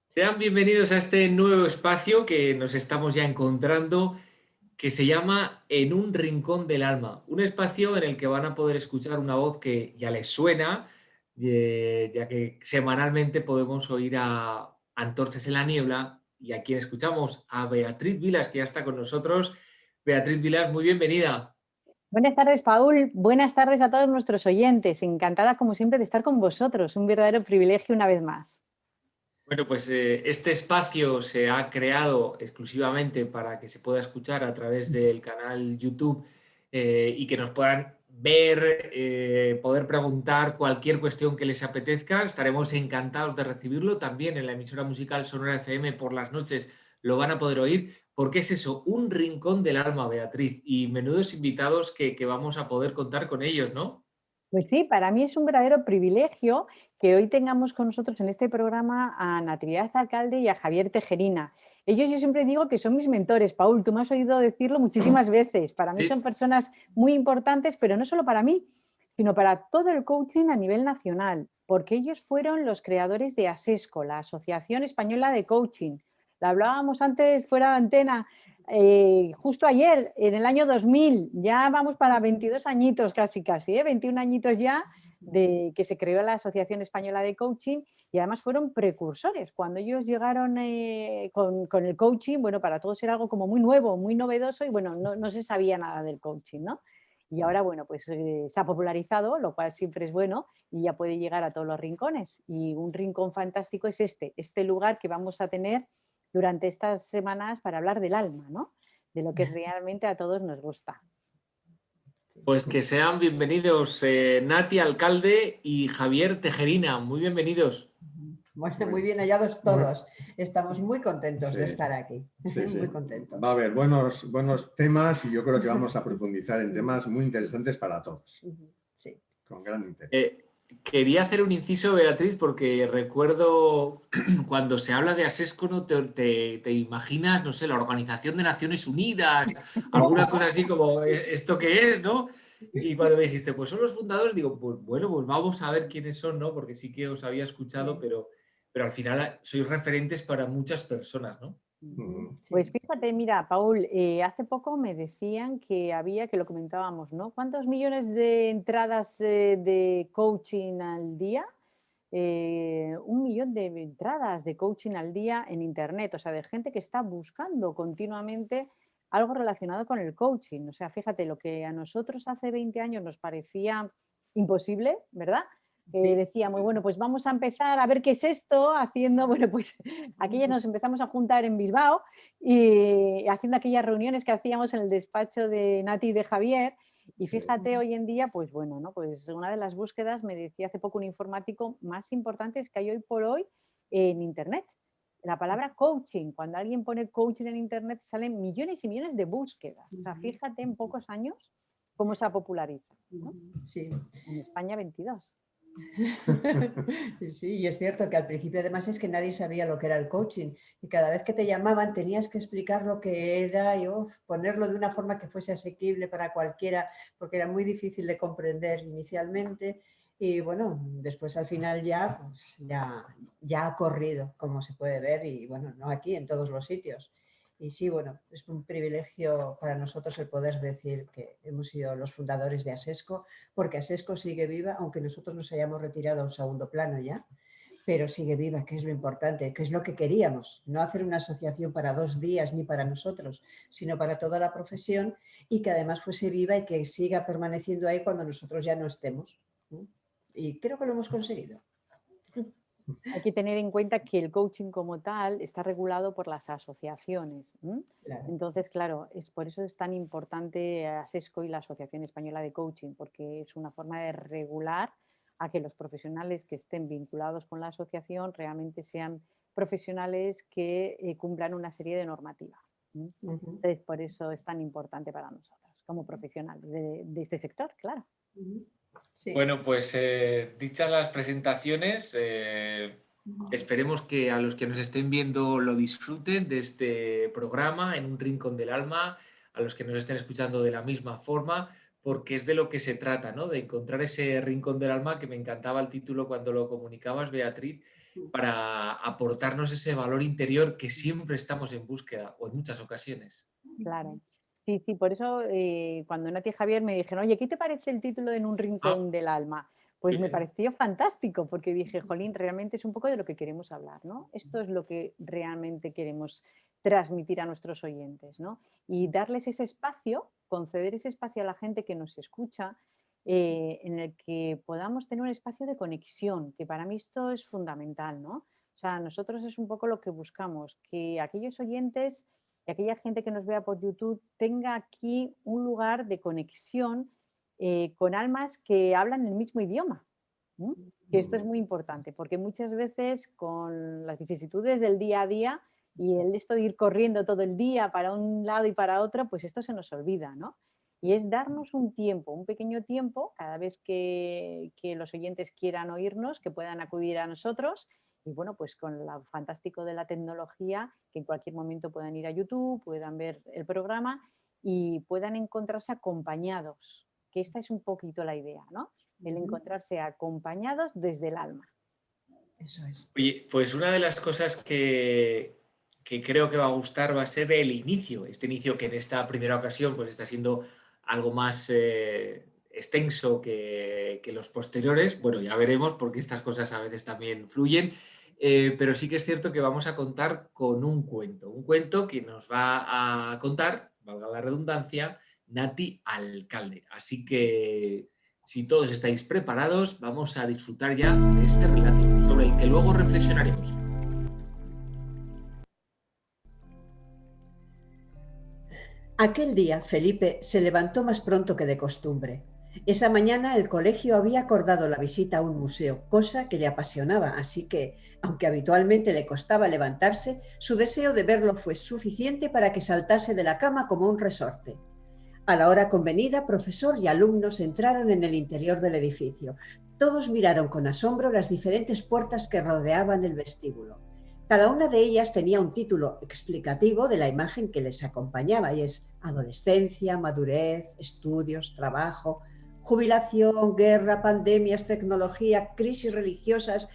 Sean bienvenidos a este nuevo espacio que nos estamos ya encontrando, que se llama En un rincón del alma. Un espacio en el que van a poder escuchar una voz que ya les suena, ya que semanalmente podemos oír a Antorchas en la Niebla y a quien escuchamos, a Beatriz Vilas, que ya está con nosotros. Beatriz Vilas, muy bienvenida. Buenas tardes, Paul. Buenas tardes a todos nuestros oyentes. Encantada, como siempre, de estar con vosotros. Un verdadero privilegio una vez más. Bueno, pues este espacio se ha creado exclusivamente para que se pueda escuchar a través del canal YouTube y que nos puedan ver, poder preguntar cualquier cuestión que les apetezca. Estaremos encantados de recibirlo. También en la emisora musical Sonora FM por las noches lo van a poder oír, porque es eso, un rincón del alma, Beatriz, y menudos invitados que vamos a poder contar con ellos, ¿no? Pues sí, para mí es un verdadero privilegio que hoy tengamos con nosotros en este programa a Natividad Alcalde y a Javier Tejerina. Ellos yo siempre digo que son mis mentores, Paul, tú me has oído decirlo muchísimas veces. Para mí son Sí. personas muy importantes, pero no solo para mí, sino para todo el coaching a nivel nacional, porque ellos fueron los creadores de ASESCO, la Asociación Española de Coaching. La hablábamos antes fuera de antena, justo ayer, en el año 2000, ya vamos para 22 añitos casi, 21 añitos ya de que se creó la Asociación Española de Coaching y además fueron precursores. Cuando ellos llegaron con el coaching, bueno, para todos era algo como muy nuevo, muy novedoso y bueno, no se sabía nada del coaching, ¿no? Y ahora, bueno, pues se ha popularizado, lo cual siempre es bueno y ya puede llegar a todos los rincones. Y un rincón fantástico es este lugar que vamos a tener durante estas semanas para hablar del alma, ¿no? De lo que realmente a todos nos gusta. Pues que sean bienvenidos Nati Alcalde y Javier Tejerina. Muy bienvenidos. Bueno, muy bien hallados todos. Estamos muy contentos de estar aquí. Sí. Muy contentos. Va a haber buenos temas y yo creo que vamos a profundizar en temas muy interesantes para todos. Sí. Con gran interés. Quería hacer un inciso, Beatriz, porque recuerdo cuando se habla de ASESCO, ¿no? te imaginas, no sé, la Organización de Naciones Unidas, alguna cosa así como esto que es, ¿no? Y cuando me dijiste, pues son los fundadores, digo, pues bueno, pues vamos a ver quiénes son, ¿no? Porque sí que os había escuchado, pero al final sois referentes para muchas personas, ¿no? Pues fíjate, mira, Paul, hace poco me decían que había, que lo comentábamos, ¿no? ¿Cuántos millones de entradas de coaching al día? 1 millón de entradas de coaching al día en Internet, o sea, de gente que está buscando continuamente algo relacionado con el coaching. O sea, fíjate, lo que a nosotros hace 20 años nos parecía imposible, ¿verdad? Decíamos, bueno, pues vamos a empezar a ver qué es esto, haciendo, bueno, pues aquí ya nos empezamos a juntar en Bilbao y haciendo aquellas reuniones que hacíamos en el despacho de Nati y de Javier. Y fíjate, hoy en día, pues bueno, ¿no? Pues una de las búsquedas, me decía hace poco un informático, más importantes que hay hoy por hoy en Internet. La palabra coaching, cuando alguien pone coaching en Internet, salen millones y millones de búsquedas. O sea, fíjate en pocos años cómo se ha popularizado, ¿no? Sí. En España 22. Sí, y es cierto que al principio además es que nadie sabía lo que era el coaching y cada vez que te llamaban tenías que explicar lo que era y ponerlo de una forma que fuese asequible para cualquiera porque era muy difícil de comprender inicialmente y bueno, después al final pues, ya ha corrido como se puede ver y bueno, no aquí, en todos los sitios. Y sí, bueno, es un privilegio para nosotros el poder decir que hemos sido los fundadores de ASESCO, porque ASESCO sigue viva, aunque nosotros nos hayamos retirado a un segundo plano ya, pero sigue viva, que es lo importante, que es lo que queríamos, no hacer una asociación para 2 días ni para nosotros, sino para toda la profesión y que además fuese viva y que siga permaneciendo ahí cuando nosotros ya no estemos. Y creo que lo hemos conseguido. Hay que tener en cuenta que el coaching como tal está regulado por las asociaciones. Claro. Entonces, claro, por eso es tan importante ASESCO y la Asociación Española de Coaching, porque es una forma de regular a que los profesionales que estén vinculados con la asociación realmente sean profesionales que cumplan una serie de normativas. Entonces, por eso es tan importante para nosotros, como profesionales de este sector, claro. Sí. Bueno, pues dichas las presentaciones, esperemos que a los que nos estén viendo lo disfruten de este programa en un rincón del alma, a los que nos estén escuchando de la misma forma, porque es de lo que se trata, ¿no? De encontrar ese rincón del alma, que me encantaba el título cuando lo comunicabas, Beatriz, para aportarnos ese valor interior que siempre estamos en búsqueda, o en muchas ocasiones. Claro. Sí, sí, por eso cuando Nati y Javier me dijeron, oye, ¿qué te parece el título de En un Ah, rincón del alma? Pues me bien. pareció fantástico, porque dije, jolín, realmente es un poco de lo que queremos hablar, ¿no? Esto es lo que realmente queremos transmitir a nuestros oyentes, ¿no? Y darles ese espacio, conceder ese espacio a la gente que nos escucha, en el que podamos tener un espacio de conexión, que para mí esto es fundamental, ¿no? O sea, nosotros es un poco lo que buscamos, que aquellos oyentes y aquella gente que nos vea por YouTube tenga aquí un lugar de conexión con almas que hablan el mismo idioma. ¿M? Que esto es muy importante, porque muchas veces con las vicisitudes del día a día y el esto de ir corriendo todo el día para un lado y para otro, pues esto se nos olvida, ¿no? Y es darnos un tiempo, un pequeño tiempo, cada vez que los oyentes quieran oírnos, que puedan acudir a nosotros. Y bueno, pues con lo fantástico de la tecnología, que en cualquier momento puedan ir a YouTube, puedan ver el programa y puedan encontrarse acompañados, que esta es un poquito la idea, ¿no? El encontrarse acompañados desde el alma. Eso es. Oye, pues una de las cosas que creo que va a gustar va a ser el inicio. Este inicio que en esta primera ocasión pues está siendo algo más extenso que los posteriores. Bueno, ya veremos porque estas cosas a veces también fluyen. Pero sí que es cierto que vamos a contar con un cuento que nos va a contar, valga la redundancia, Nati Alcalde. Así que si todos estáis preparados, vamos a disfrutar ya de este relato, sobre el que luego reflexionaremos. Aquel día Felipe se levantó más pronto que de costumbre. Esa mañana el colegio había acordado la visita a un museo, cosa que le apasionaba, así que, aunque habitualmente le costaba levantarse, su deseo de verlo fue suficiente para que saltase de la cama como un resorte. A la hora convenida, profesor y alumnos entraron en el interior del edificio. Todos miraron con asombro las diferentes puertas que rodeaban el vestíbulo. Cada una de ellas tenía un título explicativo de la imagen que les acompañaba, y es adolescencia, madurez, estudios, trabajo, jubilación, guerra, pandemias, tecnología, crisis religiosas.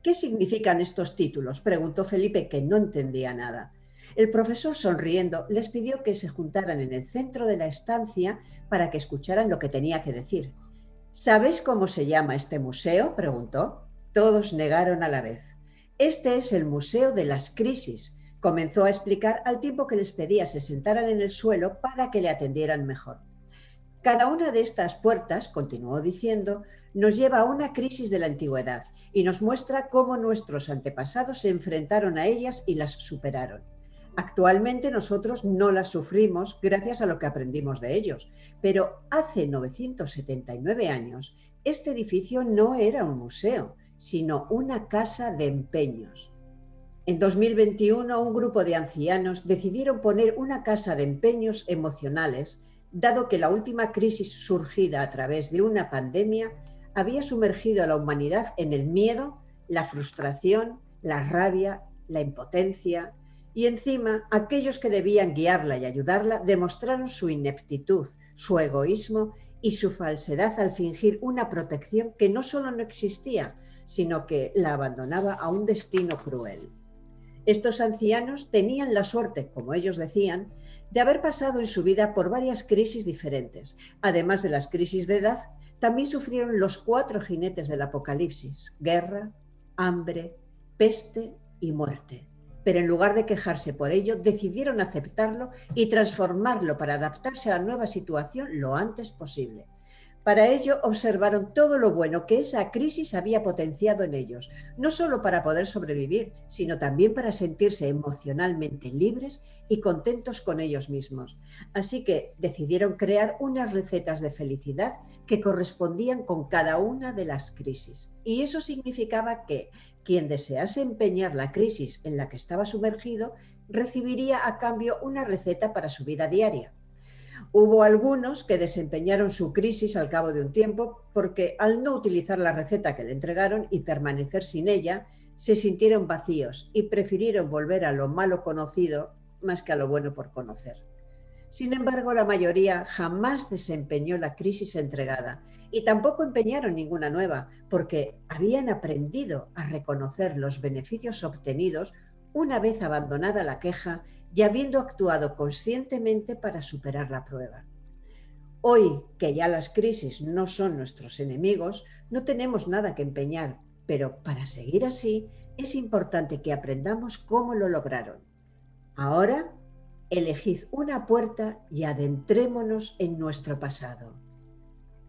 ¿Qué significan estos títulos?, preguntó Felipe, que no entendía nada. El profesor, sonriendo, les pidió que se juntaran en el centro de la estancia para que escucharan lo que tenía que decir. ¿Sabéis cómo se llama este museo?, preguntó. Todos negaron a la vez. Este es el Museo de las Crisis, comenzó a explicar al tiempo que les pedía se sentaran en el suelo para que le atendieran mejor. Cada una de estas puertas, continuó diciendo, nos lleva a una crisis de la antigüedad y nos muestra cómo nuestros antepasados se enfrentaron a ellas y las superaron. Actualmente nosotros no las sufrimos gracias a lo que aprendimos de ellos, pero hace 979 años este edificio no era un museo, sino una casa de empeños. En 2021, un grupo de ancianos decidieron poner una casa de empeños emocionales, dado que la última crisis surgida a través de una pandemia había sumergido a la humanidad en el miedo, la frustración, la rabia, la impotencia, y encima aquellos que debían guiarla y ayudarla demostraron su ineptitud, su egoísmo y su falsedad al fingir una protección que no solo no existía, sino que la abandonaba a un destino cruel. Estos ancianos tenían la suerte, como ellos decían, de haber pasado en su vida por varias crisis diferentes. Además de las crisis de edad, también sufrieron los 4 jinetes del apocalipsis: guerra, hambre, peste y muerte. Pero en lugar de quejarse por ello, decidieron aceptarlo y transformarlo para adaptarse a la nueva situación lo antes posible. Para ello, observaron todo lo bueno que esa crisis había potenciado en ellos, no solo para poder sobrevivir, sino también para sentirse emocionalmente libres y contentos con ellos mismos. Así que decidieron crear unas recetas de felicidad que correspondían con cada una de las crisis. Y eso significaba que quien desease empeñar la crisis en la que estaba sumergido recibiría a cambio una receta para su vida diaria. Hubo algunos que desempeñaron su crisis al cabo de un tiempo porque, al no utilizar la receta que le entregaron y permanecer sin ella, se sintieron vacíos y prefirieron volver a lo malo conocido más que a lo bueno por conocer. Sin embargo, la mayoría jamás desempeñó la crisis entregada y tampoco empeñaron ninguna nueva, porque habían aprendido a reconocer los beneficios obtenidos una vez abandonada la queja y habiendo actuado conscientemente para superar la prueba. Hoy, que ya las crisis no son nuestros enemigos, no tenemos nada que empeñar, pero para seguir así es importante que aprendamos cómo lo lograron. Ahora, elegid una puerta y adentrémonos en nuestro pasado.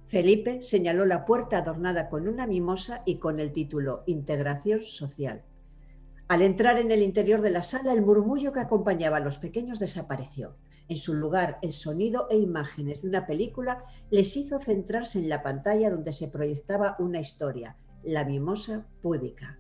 Felipe señaló la puerta adornada con una mimosa y con el título Integración Social. Al entrar en el interior de la sala, el murmullo que acompañaba a los pequeños desapareció. En su lugar, el sonido e imágenes de una película les hizo centrarse en la pantalla donde se proyectaba una historia, La mimosa púdica.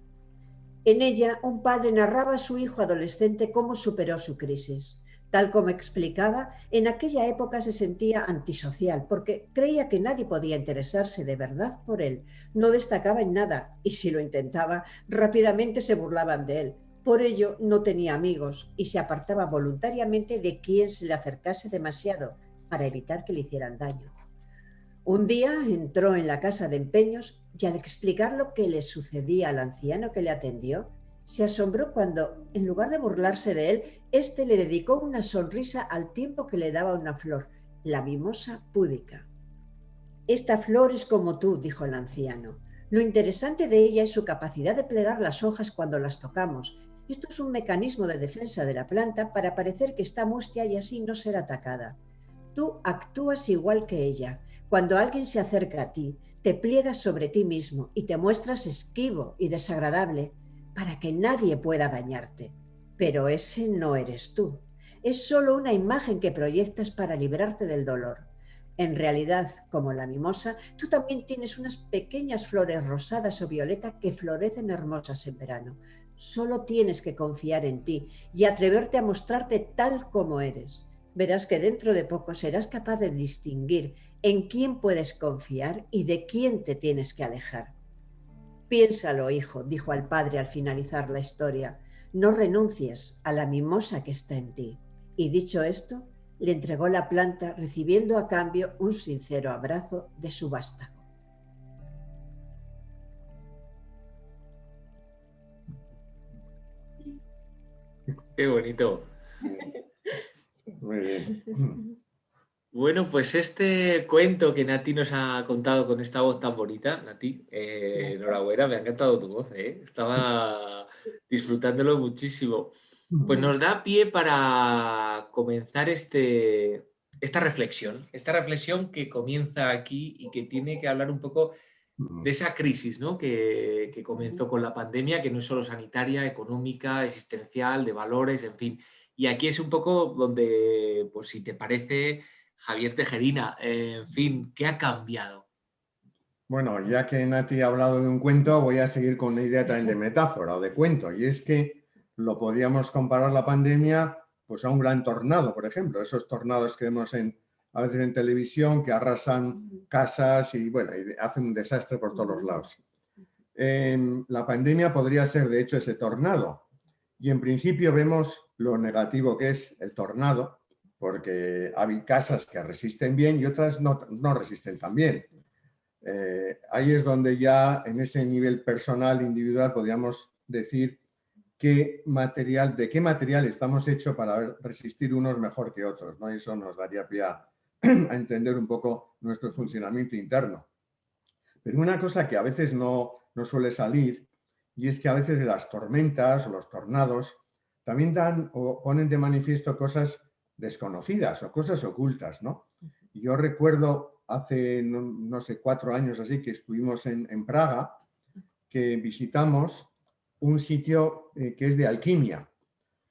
En ella, un padre narraba a su hijo adolescente cómo superó su crisis. Tal como explicaba, en aquella época se sentía antisocial porque creía que nadie podía interesarse de verdad por él. No destacaba en nada y si lo intentaba, rápidamente se burlaban de él. Por ello, no tenía amigos y se apartaba voluntariamente de quien se le acercase demasiado para evitar que le hicieran daño. Un día entró en la casa de empeños y al explicar lo que le sucedía al anciano que le atendió, se asombró cuando, en lugar de burlarse de él, éste le dedicó una sonrisa al tiempo que le daba una flor, la mimosa púdica. Esta flor es como tú, dijo el anciano. Lo interesante de ella es su capacidad de plegar las hojas cuando las tocamos. Esto es un mecanismo de defensa de la planta para parecer que está mustia y así no ser atacada. Tú actúas igual que ella. Cuando alguien se acerca a ti, te pliegas sobre ti mismo y te muestras esquivo y desagradable para que nadie pueda dañarte. Pero ese no eres tú. Es solo una imagen que proyectas para librarte del dolor. En realidad, como la mimosa, tú también tienes unas pequeñas flores rosadas o violeta que florecen hermosas en verano. Solo tienes que confiar en ti y atreverte a mostrarte tal como eres. Verás que dentro de poco serás capaz de distinguir en quién puedes confiar y de quién te tienes que alejar. Piénsalo, hijo, dijo al padre al finalizar la historia. No renuncies a la mimosa que está en ti. Y dicho esto, le entregó la planta, recibiendo a cambio un sincero abrazo de su vástago. Qué bonito. Muy bien. Bueno, pues este cuento que Nati nos ha contado con esta voz tan bonita, Nati, enhorabuena, me ha encantado tu voz, estaba disfrutándolo muchísimo. Pues nos da pie para comenzar esta reflexión que comienza aquí y que tiene que hablar un poco de esa crisis, ¿no? que comenzó con la pandemia, que no es solo sanitaria, económica, existencial, de valores, en fin. Y aquí es un poco donde, pues si te parece, Javier Tejerina, en fin, ¿qué ha cambiado? Bueno, ya que Nati ha hablado de un cuento, voy a seguir con una idea también de metáfora o de cuento, y es que lo podíamos comparar la pandemia pues a un gran tornado, por ejemplo, esos tornados que vemos a veces en televisión que arrasan casas y, bueno, y hacen un desastre por todos los lados. La pandemia podría ser, de hecho, ese tornado, y en principio vemos lo negativo que es el tornado, porque hay casas que resisten bien y otras no resisten tan bien. Ahí es donde ya en ese nivel personal, individual, podríamos decir de qué material estamos hechos para resistir unos mejor que otros, ¿no? Y eso nos daría pie a entender un poco nuestro funcionamiento interno. Pero una cosa que a veces no suele salir, y es que a veces las tormentas o los tornados también dan o ponen de manifiesto cosas desconocidas o cosas ocultas, ¿no? Y yo recuerdo hace, no sé, 4 años así, que estuvimos en Praga, que visitamos un sitio que es de alquimia.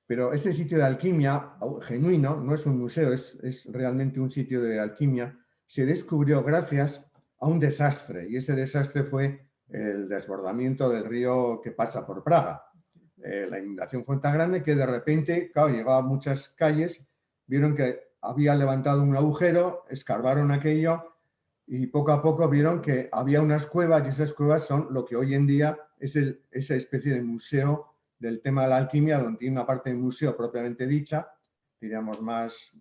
Pero ese sitio de alquimia genuino, no es un museo, es realmente un sitio de alquimia, se descubrió gracias a un desastre, y ese desastre fue el desbordamiento del río que pasa por Praga. La inundación fue tan grande que de repente, claro, llegaba a muchas calles, vieron que había levantado un agujero, escarbaron aquello y poco a poco vieron que había unas cuevas, y esas cuevas son lo que hoy en día es esa especie de museo del tema de la alquimia, donde tiene una parte de museo propiamente dicha, diríamos más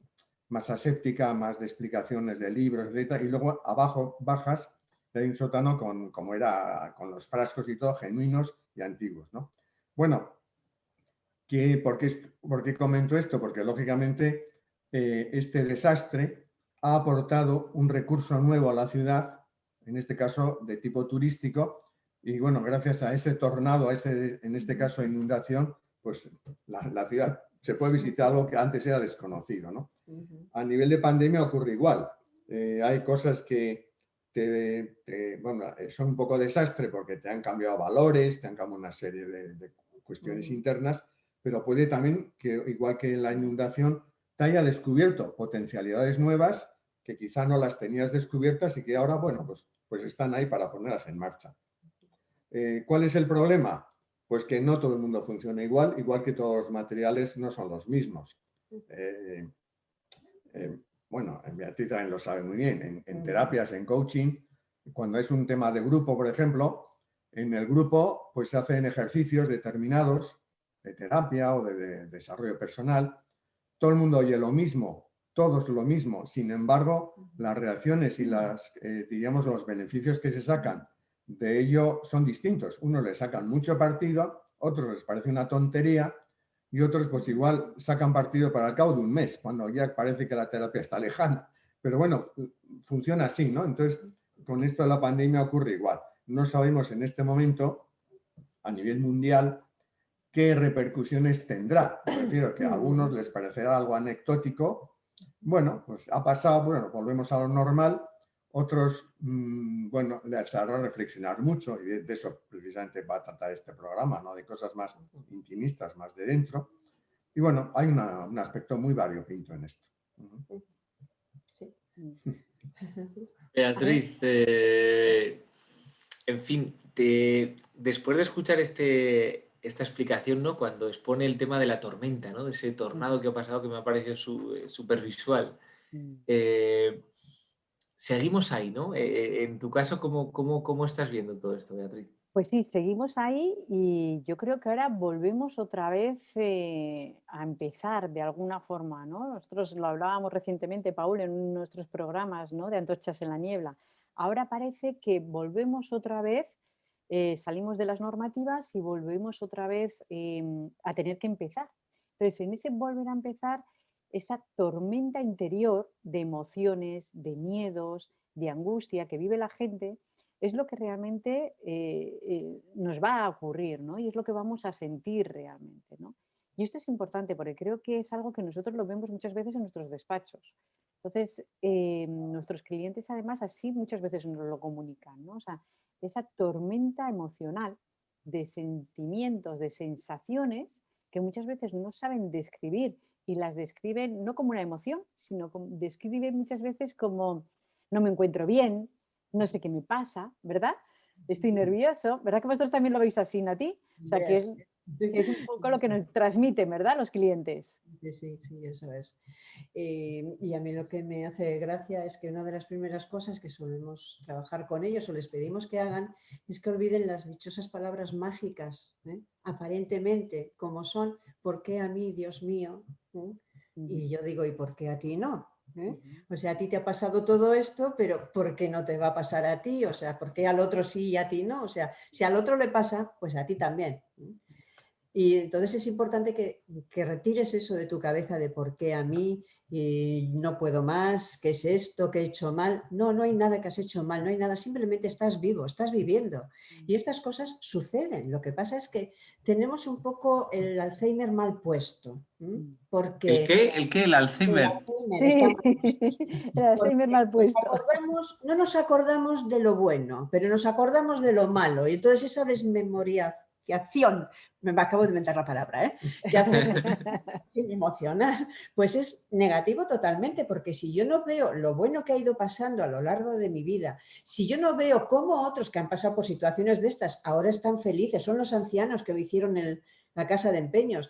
más aséptica, más de explicaciones de libros, etc. Y luego abajo bajas, hay un sótano como era con los frascos y todo, genuinos y antiguos, ¿no? Bueno, ¿por qué comento esto? Porque lógicamente este desastre ha aportado un recurso nuevo a la ciudad, en este caso de tipo turístico, y bueno, gracias a ese tornado, en este caso inundación, pues la ciudad se puede visitar algo que antes era desconocido, ¿no? A nivel de pandemia ocurre igual. Hay cosas que bueno, son un poco desastre porque te han cambiado valores, te han cambiado una serie de cuestiones internas, pero puede también que, igual que en la inundación, te haya descubierto potencialidades nuevas que quizá no las tenías descubiertas y que ahora, bueno, pues están ahí para ponerlas en marcha. ¿Cuál es el problema? Pues que no todo el mundo funciona igual, igual que todos los materiales no son los mismos. Bueno, Beatriz también lo sabe muy bien, en terapias, en coaching, cuando es un tema de grupo, por ejemplo, en el grupo pues se hacen ejercicios determinados de terapia o de desarrollo personal. Todo el mundo oye lo mismo, todos lo mismo. Sin embargo, las reacciones y diríamos, los beneficios que se sacan de ello son distintos. Unos le sacan mucho partido, otros les parece una tontería y otros pues igual sacan partido para el cabo de un mes, cuando ya parece que la terapia está lejana. Pero bueno, funciona así, ¿no? Entonces, con esto de la pandemia ocurre igual. No sabemos en este momento, a nivel mundial, qué repercusiones tendrá. Me refiero que a algunos les parecerá algo anecdótico. Bueno, pues ha pasado, bueno, volvemos a lo normal. Otros, bueno, les hará reflexionar mucho y de eso precisamente va a tratar este programa, ¿no? De cosas más intimistas, más de dentro. Y bueno, hay un aspecto muy variopinto en esto. Sí. Beatriz, en fin, después de escuchar esta explicación, ¿no? Cuando expone el tema de la tormenta, ¿no? De ese tornado que ha pasado, que me ha parecido súper visual. Seguimos ahí, ¿no? En tu caso, ¿cómo estás viendo todo esto, Beatriz? Pues sí, seguimos ahí y yo creo que ahora volvemos otra vez a empezar de alguna forma, ¿no? Nosotros lo hablábamos recientemente, Paul, en nuestros programas, ¿no? De Antorchas en la Niebla. Ahora parece que volvemos otra vez, salimos de las normativas y volvemos otra vez a tener que empezar. Entonces, en ese volver a empezar, esa tormenta interior de emociones, de miedos, de angustia que vive la gente, es lo que realmente nos va a ocurrir, ¿no? Y es lo que vamos a sentir realmente, ¿no? Y esto es importante porque creo que es algo que nosotros lo vemos muchas veces en nuestros despachos. Entonces, nuestros clientes además así muchas veces nos lo comunican, ¿no? O sea, esa tormenta emocional de sentimientos, de sensaciones que muchas veces no saben describir y las describen no como una emoción, sino describen muchas veces como no me encuentro bien, no sé qué me pasa, ¿verdad? Estoy nervioso, ¿verdad que vosotros también lo veis así, Nati? O sea, que es un poco lo que nos transmiten, ¿verdad? Los clientes. Sí, eso es. Y a mí lo que me hace gracia es que una de las primeras cosas que solemos trabajar con ellos o les pedimos que hagan es que olviden las dichosas palabras mágicas, aparentemente, como son, ¿por qué a mí, Dios mío? Y yo digo, ¿y por qué a ti no? O sea, a ti te ha pasado todo esto, pero ¿por qué no te va a pasar a ti? O sea, ¿por qué al otro sí y a ti no? O sea, si al otro le pasa, pues a ti también. Y entonces es importante que retires eso de tu cabeza de por qué a mí no puedo más, qué es esto, qué he hecho mal. No, no hay nada que has hecho mal, no hay nada, simplemente estás vivo, estás viviendo. Y estas cosas suceden. Lo que pasa es que tenemos un poco el Alzheimer mal puesto. Porque ¿El qué? ¿El Alzheimer? El Alzheimer mal puesto. No nos acordamos de lo bueno, pero nos acordamos de lo malo. Y entonces esa desmemoriación, me acabo de inventar la palabra, que hace emocional, pues es negativo totalmente, porque si yo no veo lo bueno que ha ido pasando a lo largo de mi vida, si yo no veo cómo otros que han pasado por situaciones de estas ahora están felices, son los ancianos que lo hicieron en la casa de empeños,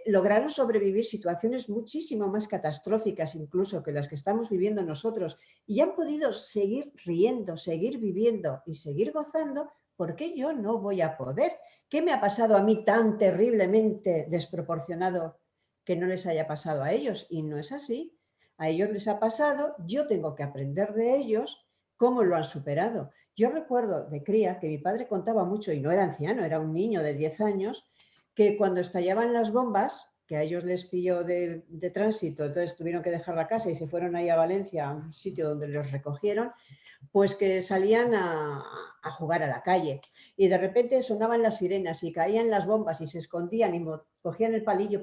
lograron sobrevivir situaciones muchísimo más catastróficas incluso que las que estamos viviendo nosotros y han podido seguir riendo, seguir viviendo y seguir gozando. ¿Por qué yo no voy a poder? ¿Qué me ha pasado a mí tan terriblemente desproporcionado que no les haya pasado a ellos? Y no es así. a ellos les ha pasado, yo tengo que aprender de ellos cómo lo han superado. Yo recuerdo de cría que mi padre contaba mucho, y no era anciano, era un niño de 10 años, que cuando estallaban las bombas, que a ellos les pilló de tránsito, entonces tuvieron que dejar la casa y se fueron ahí a Valencia, a un sitio donde los recogieron, pues que salían a jugar a la calle y de repente sonaban las sirenas y caían las bombas y se escondían y cogían el palillo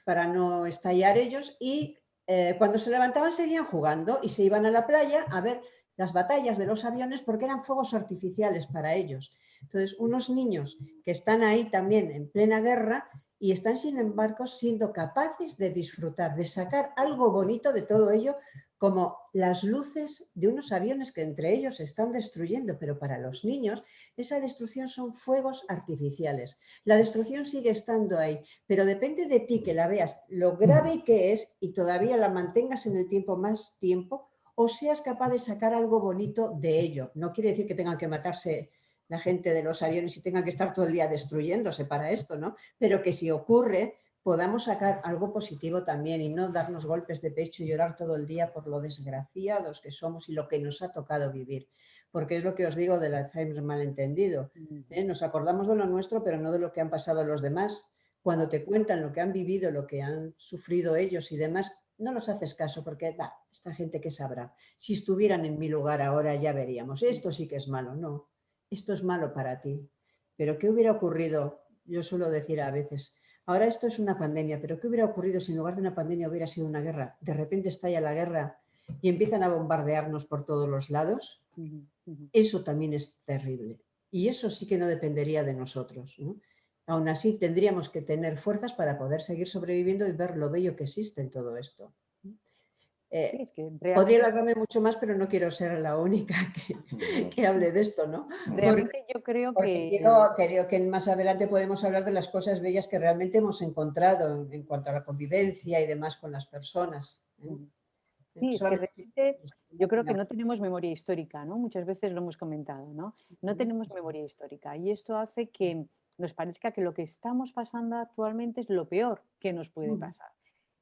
para no estallar ellos y cuando se levantaban seguían jugando y se iban a la playa a ver las batallas de los aviones porque eran fuegos artificiales para ellos. Entonces, unos niños que están ahí también en plena guerra y están, sin embargo, siendo capaces de disfrutar, de sacar algo bonito de todo ello, como las luces de unos aviones que entre ellos se están destruyendo, pero para los niños esa destrucción son fuegos artificiales. La destrucción sigue estando ahí, pero depende de ti que la veas lo grave que es y todavía la mantengas en el tiempo más tiempo o seas capaz de sacar algo bonito de ello. No quiere decir que tengan que matarse la gente de los aviones y tengan que estar todo el día destruyéndose para esto, ¿no? Pero que si ocurre podamos sacar algo positivo también y no darnos golpes de pecho y llorar todo el día por lo desgraciados que somos y lo que nos ha tocado vivir. Porque es lo que os digo del Alzheimer malentendido. Nos acordamos de lo nuestro, pero no de lo que han pasado los demás. Cuando te cuentan lo que han vivido, lo que han sufrido ellos y demás, no los haces caso porque esta gente que sabrá. Si estuvieran en mi lugar ahora ya veríamos. Esto sí que es malo. No, esto es malo para ti. Pero ¿qué hubiera ocurrido? Yo suelo decir a veces, ahora esto es una pandemia, pero ¿qué hubiera ocurrido si en lugar de una pandemia hubiera sido una guerra? De repente estalla la guerra y empiezan a bombardearnos por todos los lados. Eso también es terrible. Y eso sí que no dependería de nosotros, ¿no? Aún así, tendríamos que tener fuerzas para poder seguir sobreviviendo y ver lo bello que existe en todo esto. Sí, es que realmente... Podría alargarme mucho más, pero no quiero ser la única que hable de esto, ¿no? Realmente yo creo que... Creo que más adelante podemos hablar de las cosas bellas que realmente hemos encontrado en cuanto a la convivencia y demás con las personas. Sí, es que realmente yo creo que no tenemos memoria histórica, ¿no? Muchas veces lo hemos comentado, ¿no? No tenemos memoria histórica y esto hace que nos parezca que lo que estamos pasando actualmente es lo peor que nos puede pasar.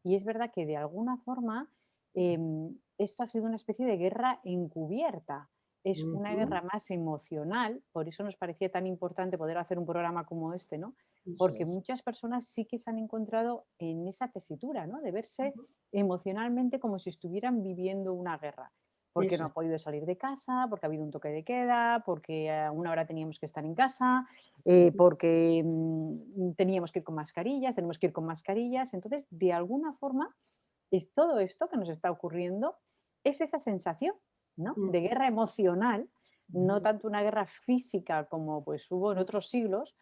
Y es verdad que de alguna forma esto ha sido una especie de guerra encubierta. Es una guerra más emocional, por eso nos parecía tan importante poder hacer un programa como este, ¿no? Porque muchas personas sí que se han encontrado en esa tesitura, ¿no? De verse emocionalmente como si estuvieran viviendo una guerra. Porque no han podido salir de casa, porque ha habido un toque de queda, porque a una hora teníamos que estar en casa, porque teníamos que ir con mascarillas, tenemos que ir con mascarillas. Entonces, de alguna forma, es todo esto que nos está ocurriendo, es esa sensación, ¿no? De guerra emocional, no tanto una guerra física como pues hubo en otros siglos,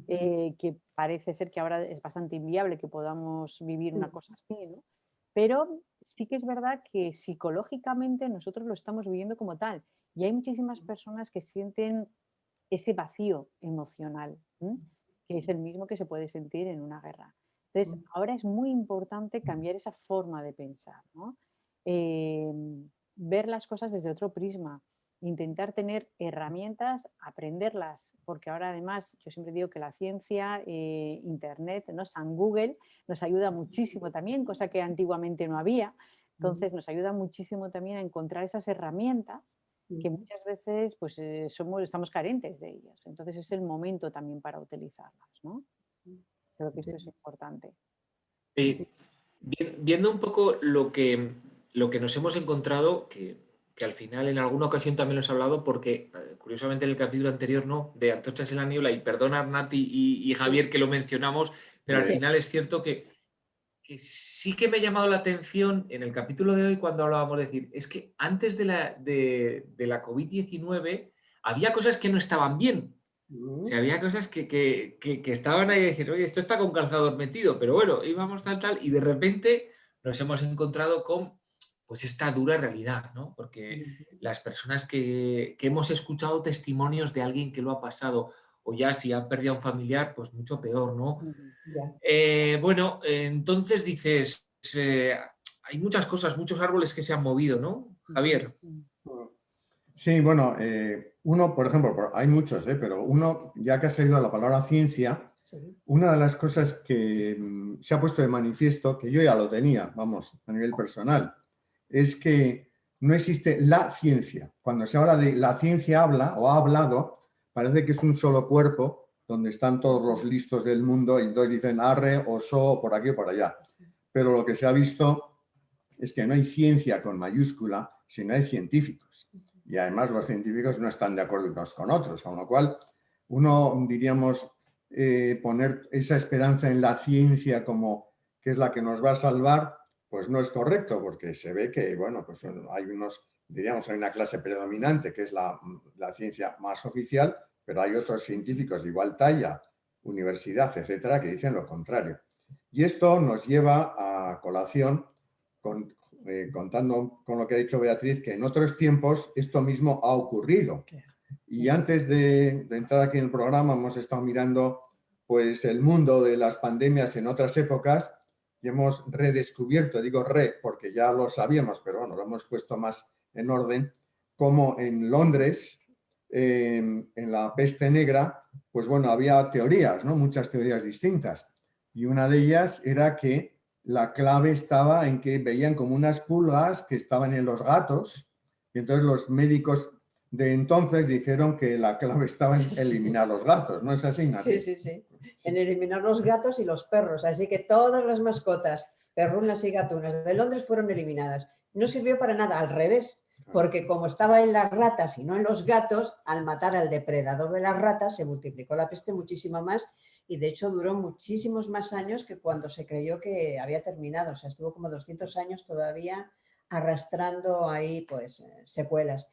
que parece ser que ahora es bastante inviable que podamos vivir una cosa así, ¿no? Pero sí que es verdad que psicológicamente nosotros lo estamos viviendo como tal y hay muchísimas personas que sienten ese vacío emocional, que es el mismo que se puede sentir en una guerra. Entonces, ahora es muy importante cambiar esa forma de pensar, ¿no? Ver las cosas desde otro prisma, intentar tener herramientas, aprenderlas, porque ahora además yo siempre digo que la ciencia, Internet, ¿no? San Google nos ayuda muchísimo también, cosa que antiguamente no había. Entonces nos ayuda muchísimo también a encontrar esas herramientas que muchas veces pues, estamos carentes de ellas. Entonces es el momento también para utilizarlas, ¿no? Creo que esto es importante. Viendo un poco lo que nos hemos encontrado, que al final en alguna ocasión también lo has hablado, porque curiosamente en el capítulo anterior no, de Antorchas en la Niebla, y perdona Nati y Javier que lo mencionamos, pero al final es cierto que sí que me ha llamado la atención en el capítulo de hoy cuando hablábamos de decir, es que antes de la COVID-19 había cosas que no estaban bien. O sea, había cosas que estaban ahí y decir, oye, esto está con calzador metido, pero bueno, íbamos tal, y de repente nos hemos encontrado con pues esta dura realidad, ¿no? Porque las personas que hemos escuchado testimonios de alguien que lo ha pasado, o ya si han perdido a un familiar, pues mucho peor, ¿no? Bueno, entonces dices, hay muchas cosas, muchos árboles que se han movido, ¿no, Javier? Sí, bueno, uno, por ejemplo, hay muchos, pero uno, ya que has oído la palabra ciencia, Sí. Una de las cosas que se ha puesto de manifiesto, que yo ya lo tenía, vamos, a nivel personal, es que no existe la ciencia. Cuando se habla de la ciencia habla o ha hablado, parece que es un solo cuerpo donde están todos los listos del mundo y entonces dicen arre o so, por aquí o por allá. Pero lo que se ha visto es que no hay ciencia con mayúscula, sino hay científicos. Y además los científicos no están de acuerdo unos con otros, con lo cual uno, diríamos, poner esa esperanza en la ciencia como que es la que nos va a salvar, pues no es correcto, porque se ve que, bueno, pues hay unos, diríamos, hay una clase predominante que es la ciencia más oficial, pero hay otros científicos de igual talla, universidad, etcétera, que dicen lo contrario. Y esto nos lleva a colación, contando con lo que ha dicho Beatriz, que en otros tiempos esto mismo ha ocurrido. Y antes de entrar aquí en el programa hemos estado mirando pues, el mundo de las pandemias en otras épocas y hemos redescubierto, digo porque ya lo sabíamos, pero bueno, lo hemos puesto más en orden, como en Londres, en la peste negra, pues bueno, había teorías, ¿no? Muchas teorías distintas. Y una de ellas era que la clave estaba en que veían como unas pulgas que estaban en los gatos y entonces los médicos de entonces dijeron que la clave estaba en eliminar los gatos, ¿no es así, Nati? Sí, sí, sí. En eliminar los gatos y los perros. Así que todas las mascotas, perrunas y gatunas de Londres fueron eliminadas. No sirvió para nada, al revés, porque como estaba en las ratas y no en los gatos, al matar al depredador de las ratas se multiplicó la peste muchísimo más y de hecho duró muchísimos más años que cuando se creyó que había terminado. O sea, estuvo como 200 años todavía arrastrando ahí pues secuelas.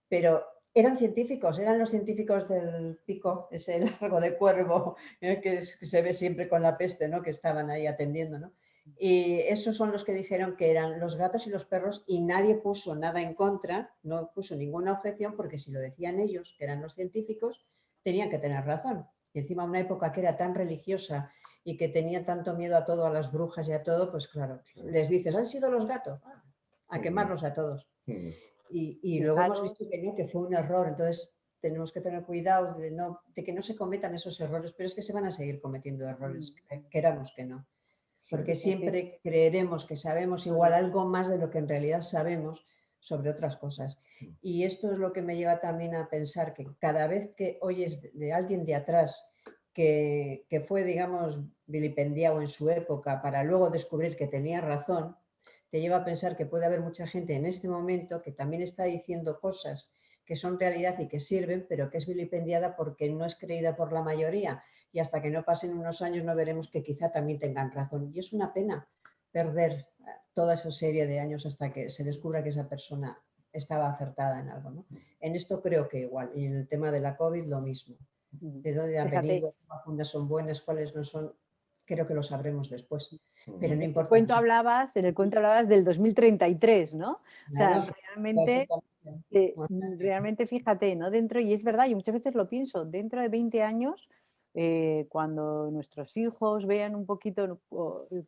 Pero eran científicos, eran los científicos del pico, ese largo de cuervo que se ve siempre con la peste, ¿no? Que estaban ahí atendiendo, ¿no? Y esos son los que dijeron que eran los gatos y los perros y nadie puso nada en contra, no puso ninguna objeción porque si lo decían ellos, que eran los científicos, tenían que tener razón. Y encima una época que era tan religiosa y que tenía tanto miedo a todo, a las brujas y a todo, pues claro, les dices, han sido los gatos, a quemarlos a todos. Y luego hemos visto que no, que fue un error, entonces tenemos que tener cuidado de que no se cometan esos errores, pero es que se van a seguir cometiendo errores, queramos que no, porque siempre creeremos que sabemos igual algo más de lo que en realidad sabemos sobre otras cosas. Y esto es lo que me lleva también a pensar que cada vez que oyes de alguien de atrás que fue, digamos, vilipendiado en su época para luego descubrir que tenía razón, te lleva a pensar que puede haber mucha gente en este momento que también está diciendo cosas que son realidad y que sirven, pero que es vilipendiada porque no es creída por la mayoría y hasta que no pasen unos años no veremos que quizá también tengan razón. Y es una pena perder toda esa serie de años hasta que se descubra que esa persona estaba acertada en algo, ¿no? En esto creo que igual, y en el tema de la COVID lo mismo. ¿De dónde han venido? ¿Qué vacunas son buenas? ¿Cuáles no son? Creo que lo sabremos después, pero no importa. En el cuento hablabas del 2033, ¿no? Claro, o sea, realmente fíjate, ¿no? Dentro, y es verdad, yo muchas veces lo pienso, dentro de 20 años, cuando nuestros hijos vean un poquito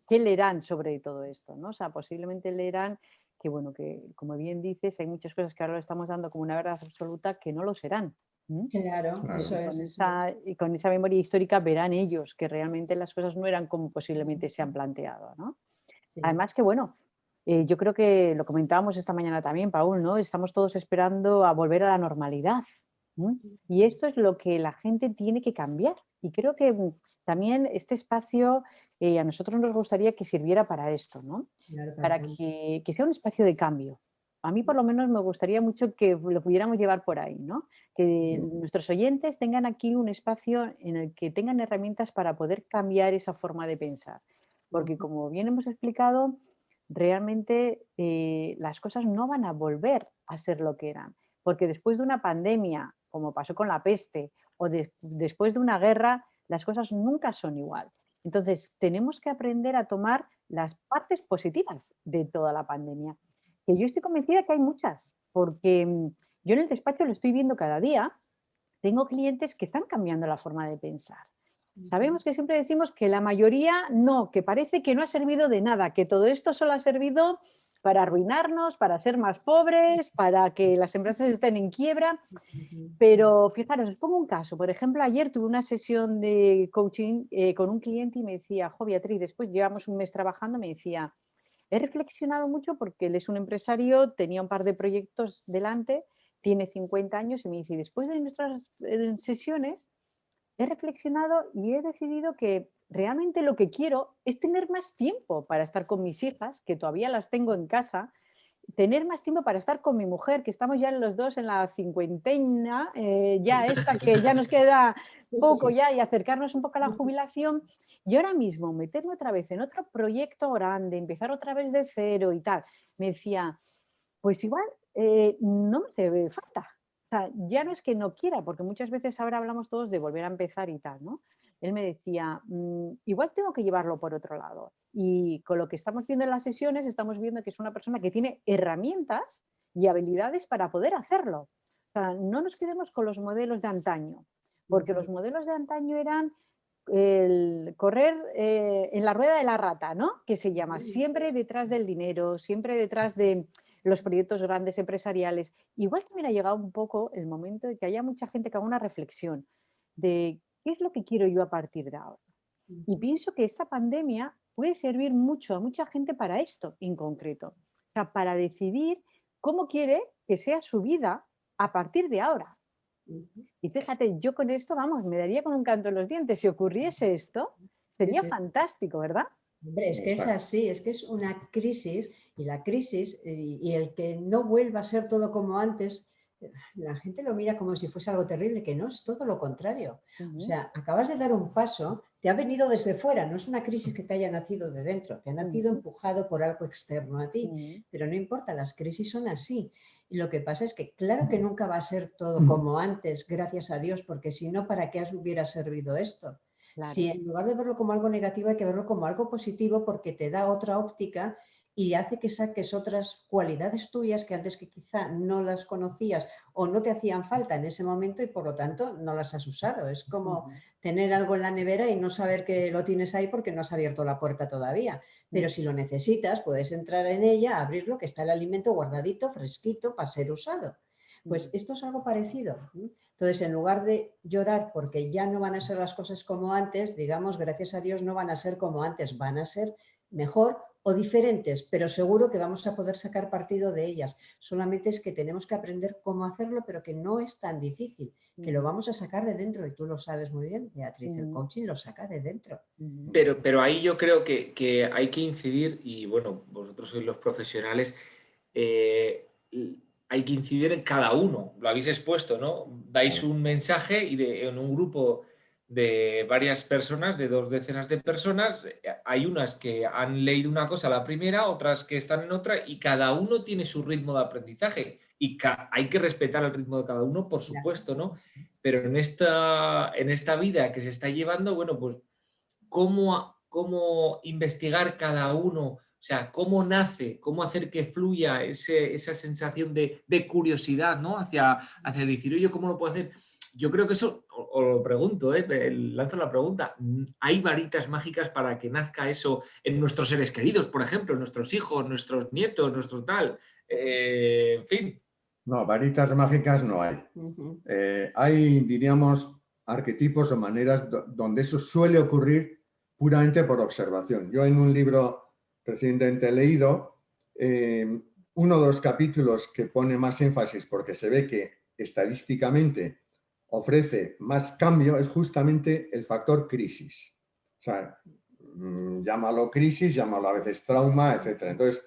qué leerán sobre todo esto, ¿no? O sea, posiblemente leerán que, bueno, que como bien dices, hay muchas cosas que ahora lo estamos dando como una verdad absoluta que no lo serán. Claro, eso es. Y con esa memoria histórica verán ellos que realmente las cosas no eran como posiblemente se han planteado, ¿no? Sí. Además que, bueno, yo creo que lo comentábamos esta mañana también, Paul, ¿no? Estamos todos esperando a volver a la normalidad. Y esto es lo que la gente tiene que cambiar. Y creo que también este espacio a nosotros nos gustaría que sirviera para esto, ¿no? Claro, para que sea un espacio de cambio. A mí por lo menos me gustaría mucho que lo pudiéramos llevar por ahí, ¿no? Que nuestros oyentes tengan aquí un espacio en el que tengan herramientas para poder cambiar esa forma de pensar. Porque como bien hemos explicado, realmente las cosas no van a volver a ser lo que eran. Porque después de una pandemia, como pasó con la peste, o después de una guerra, las cosas nunca son igual. Entonces, tenemos que aprender a tomar las partes positivas de toda la pandemia. Que yo estoy convencida que hay muchas, porque yo en el despacho lo estoy viendo cada día. Tengo clientes que están cambiando la forma de pensar. Sabemos que siempre decimos que la mayoría no, que parece que no ha servido de nada, que todo esto solo ha servido para arruinarnos, para ser más pobres, para que las empresas estén en quiebra. Pero fijaros, os pongo un caso. Por ejemplo, ayer tuve una sesión de coaching con un cliente y me decía, jo, Beatriz, después llevamos un mes trabajando, me decía, he reflexionado mucho porque él es un empresario, tenía un par de proyectos delante, tiene 50 años y me dice, después de nuestras sesiones, he reflexionado y he decidido que realmente lo que quiero es tener más tiempo para estar con mis hijas, que todavía las tengo en casa, tener más tiempo para estar con mi mujer, que estamos ya los dos en la cincuentena, ya esta que ya nos queda poco ya y acercarnos un poco a la jubilación. Y ahora mismo meterme otra vez en otro proyecto grande, empezar otra vez de cero y tal. Me decía, pues igual no me hace falta. O sea, ya no es que no quiera, porque muchas veces ahora hablamos todos de volver a empezar y tal, ¿no? Él me decía, igual tengo que llevarlo por otro lado. Y con lo que estamos viendo en las sesiones, estamos viendo que es una persona que tiene herramientas y habilidades para poder hacerlo. O sea, no nos quedemos con los modelos de antaño, porque los modelos de antaño eran el correr en la rueda de la rata, ¿no? Que se llama, siempre detrás del dinero, siempre detrás de los proyectos grandes empresariales. Igual también ha llegado un poco el momento de que haya mucha gente que haga una reflexión de qué es lo que quiero yo a partir de ahora. Y pienso que esta pandemia puede servir mucho a mucha gente para esto en concreto. O sea, para decidir cómo quiere que sea su vida a partir de ahora. Y fíjate, yo con esto, vamos, me daría con un canto en los dientes. Si ocurriese esto, sería fantástico, ¿verdad? Hombre, es que es así, es que es una crisis y la crisis y el que no vuelva a ser todo como antes, la gente lo mira como si fuese algo terrible, que no, es todo lo contrario. O sea, acabas de dar un paso, te ha venido desde fuera, no es una crisis que te haya nacido de dentro, te ha nacido empujado por algo externo a ti, pero no importa, las crisis son así. Y lo que pasa es que claro que nunca va a ser todo como antes, gracias a Dios, porque si no, ¿para qué hubiera servido esto? Claro. Si en lugar de verlo como algo negativo hay que verlo como algo positivo porque te da otra óptica y hace que saques otras cualidades tuyas que antes que quizá no las conocías o no te hacían falta en ese momento y por lo tanto no las has usado. Es como tener algo en la nevera y no saber que lo tienes ahí porque no has abierto la puerta todavía. Pero si lo necesitas puedes entrar en ella, abrirlo, que está el alimento guardadito, fresquito para ser usado. Pues esto es algo parecido. Entonces, en lugar de llorar porque ya no van a ser las cosas como antes, digamos, gracias a Dios no van a ser como antes, van a ser mejor o diferentes, pero seguro que vamos a poder sacar partido de ellas. Solamente es que tenemos que aprender cómo hacerlo, pero que no es tan difícil, que lo vamos a sacar de dentro y tú lo sabes muy bien, Beatriz, el coaching lo saca de dentro. Pero ahí yo creo que hay que incidir, y bueno, vosotros sois los profesionales, hay que incidir en cada uno, lo habéis expuesto, ¿no? Dais un mensaje y en un grupo de varias personas, de 2 decenas de personas, hay unas que han leído una cosa la primera, otras que están en otra, y cada uno tiene su ritmo de aprendizaje. Y hay que respetar el ritmo de cada uno, por supuesto, ¿no? Pero en esta vida que se está llevando, bueno, pues cómo investigar cada uno, o sea, cómo nace, cómo hacer que fluya esa sensación de curiosidad, ¿no? Hacia decir, oye, ¿cómo lo puedo hacer? Yo creo que eso, os lo pregunto, lanzo la pregunta, ¿hay varitas mágicas para que nazca eso en nuestros seres queridos, por ejemplo, en nuestros hijos, nuestros nietos, nuestro tal? En fin. No, varitas mágicas no hay. Hay, diríamos, arquetipos o maneras donde eso suele ocurrir puramente por observación. Yo en un libro recientemente leído, uno de los capítulos que pone más énfasis porque se ve que estadísticamente ofrece más cambio es justamente el factor crisis. O sea, llámalo crisis, llámalo a veces trauma, etc. Entonces,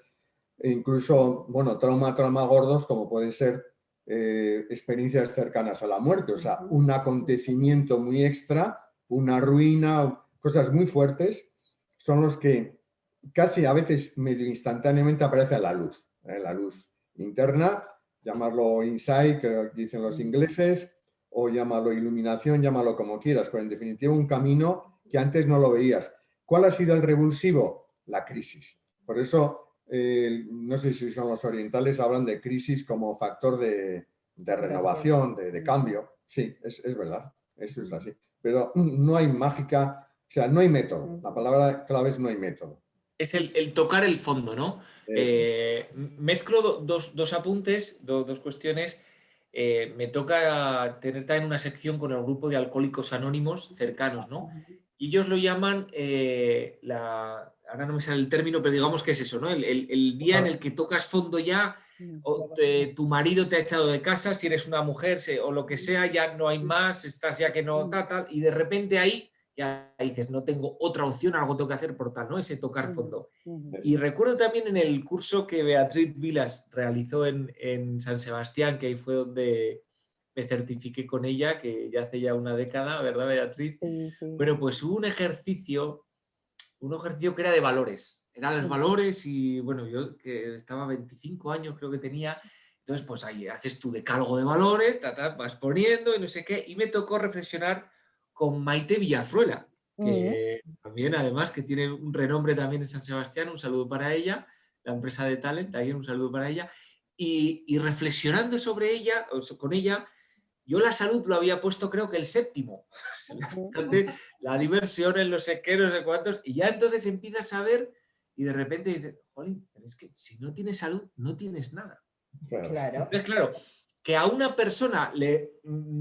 incluso, bueno, trauma gordos como pueden ser experiencias cercanas a la muerte, o sea, un acontecimiento muy extra, una ruina, cosas muy fuertes, son los que casi a veces medio instantáneamente aparece la luz interna, llamarlo insight, que dicen los ingleses, o llámalo iluminación, llámalo como quieras, pero en definitiva un camino que antes no lo veías. ¿Cuál ha sido el revulsivo? La crisis. Por eso, no sé si son los orientales, hablan de crisis como factor de renovación, de cambio. Sí, es verdad, eso es así. Pero no hay mágica, o sea, no hay método. La palabra clave es no hay método. Es el tocar el fondo, ¿no? Mezclo dos apuntes, dos cuestiones. Me toca tener también una sección con el grupo de alcohólicos anónimos cercanos, ¿no? Y ellos lo llaman, ahora no me sale el término, pero digamos que es eso, ¿no? El día en el que tocas fondo ya, tu marido te ha echado de casa, si eres una mujer o lo que sea, ya no hay más, estás ya que no, tal, y de repente ahí ya dices, no tengo otra opción, algo tengo que hacer por tal, ¿no? Ese tocar fondo. Y recuerdo también en el curso que Beatriz Vilas realizó en San Sebastián, que ahí fue donde me certifiqué con ella, que ya hace ya una década, ¿verdad, Beatriz? Sí, sí. Bueno, pues hubo un ejercicio que era de valores. Eran los valores y, bueno, yo que estaba 25 años creo que tenía, entonces pues ahí haces tu decálogo de valores, vas poniendo y no sé qué, y me tocó reflexionar con Maite Villafruela, que también además que tiene un renombre también en San Sebastián, un saludo para ella, la empresa de Talent, también un saludo para ella, y reflexionando sobre ella, con ella, yo la salud lo había puesto creo que el séptimo. Fíjate, la diversión en los sé no sé cuántos, y ya entonces empiezas a ver y de repente dices, jolín, pero es que si no tienes salud, no tienes nada. Claro. Entonces, claro, que a una persona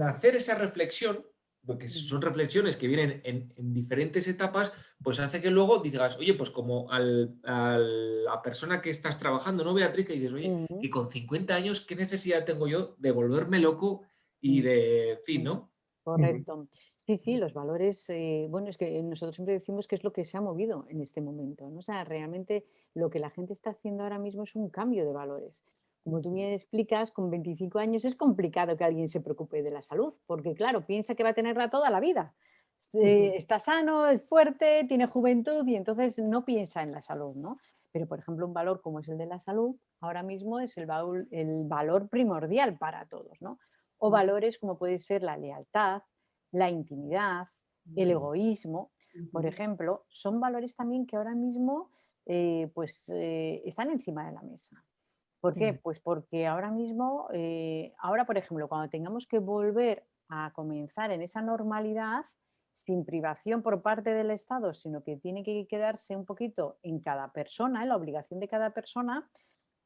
hacer esa reflexión, porque son reflexiones que vienen en diferentes etapas, pues hace que luego digas, oye, pues como a la persona que estás trabajando, ¿no, Beatriz? Que dices, oye, que con 50 años, ¿qué necesidad tengo yo de volverme loco y de fin, ¿no? Correcto. Sí, sí, los valores, bueno, es que nosotros siempre decimos que es lo que se ha movido en este momento, ¿no? O sea, realmente lo que la gente está haciendo ahora mismo es un cambio de valores. Como tú bien explicas, con 25 años es complicado que alguien se preocupe de la salud, porque claro, piensa que va a tenerla toda la vida. Está sano, es fuerte, tiene juventud y entonces no piensa en la salud, ¿no? Pero, por ejemplo, un valor como es el de la salud, ahora mismo es el valor primordial para todos, ¿no? O valores como puede ser la lealtad, la intimidad, el egoísmo, por ejemplo, son valores también que ahora mismo están encima de la mesa. ¿Por qué? Pues porque ahora mismo, ahora por ejemplo, cuando tengamos que volver a comenzar en esa normalidad, sin privación por parte del Estado, sino que tiene que quedarse un poquito en cada persona, en la obligación de cada persona,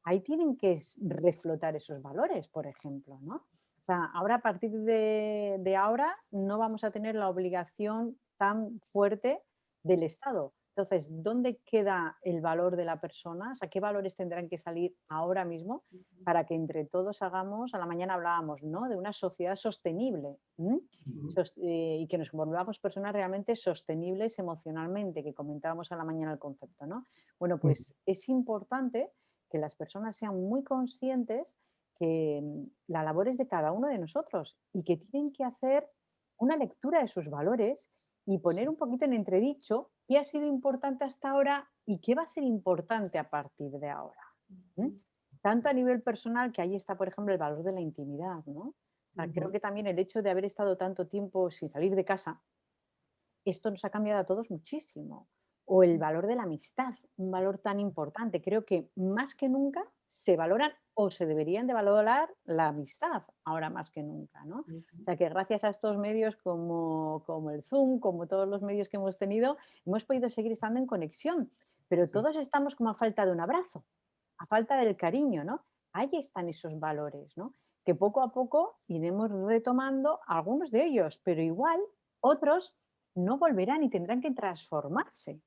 ahí tienen que reflotar esos valores, por ejemplo, ¿no? O sea, ahora a partir de ahora no vamos a tener la obligación tan fuerte del Estado. Entonces, ¿dónde queda el valor de la persona? O sea, ¿qué valores tendrán que salir ahora mismo para que entre todos hagamos, a la mañana hablábamos, ¿no? De una sociedad sostenible y que nos volvamos personas realmente sostenibles emocionalmente, que comentábamos a la mañana el concepto, ¿no? Bueno, pues es importante que las personas sean muy conscientes que la labor es de cada uno de nosotros y que tienen que hacer una lectura de sus valores y poner un poquito en entredicho qué ha sido importante hasta ahora y qué va a ser importante a partir de ahora. Tanto a nivel personal, que ahí está, por ejemplo, el valor de la intimidad, ¿no? O sea, creo que también el hecho de haber estado tanto tiempo sin salir de casa, esto nos ha cambiado a todos muchísimo. O el valor de la amistad, un valor tan importante. Creo que más que nunca se valoran o se deberían de valorar la amistad, ahora más que nunca, ¿no? O sea que gracias a estos medios como el Zoom, como todos los medios que hemos tenido, hemos podido seguir estando en conexión, pero todos estamos como a falta de un abrazo, a falta del cariño, ¿no? Ahí están esos valores, ¿no? Que poco a poco iremos retomando algunos de ellos, pero igual otros no volverán y tendrán que transformarse.